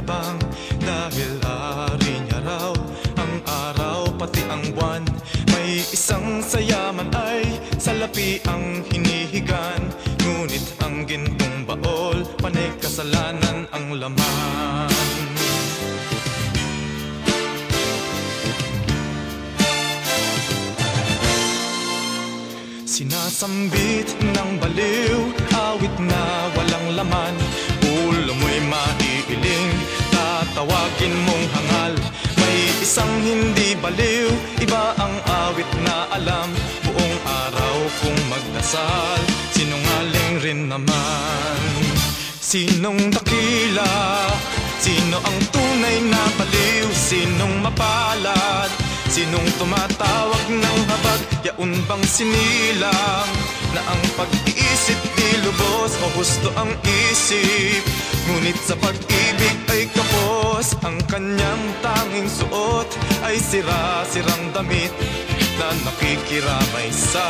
mayabang, dahil ari niya raw ang araw pati ang buwan. May isang sayaman ay salapi ang hinihigan, ngunit ang gintong baol panay kasalanan ang laman. Sinasambit ng baliw, awit na walang laman. Ulo mo'y maiiling, tatawagin mong hangal. May isang hindi baliw, iba ang awit na alam. Buong araw kung magdasal, sinungaling rin naman. Sinong dakila? Sino ang tunay na baliw? Sinong mapalad? Sinong tumatawag ng habag? Yaon bang sinilang na ang pag-iisip di lubos o husto ang isip? Ngunit sa pag-ibig ay kapos, ang kanyang tanging suot ay sira-sirang damit na nakikiramay sa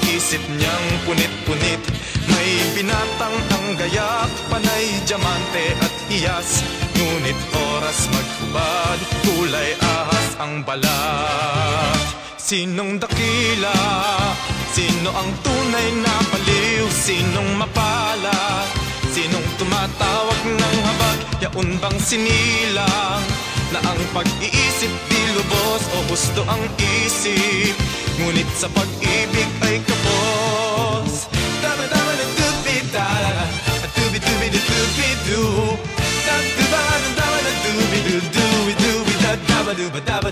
isip niyang punit-punit. May binatang ang gayak, panay diamante at hiyas, ngunit oras maghubad, kulay ahas ang balat. Sinong dakila? Sino ang tunay na baliw? Sinong mapalad? Sinong tumatawag ng habag? Yaon bang sinilang na ang pag-iisip di lubos o gusto ang isip? Ngunit sa pag-ibig ay kapos. Daba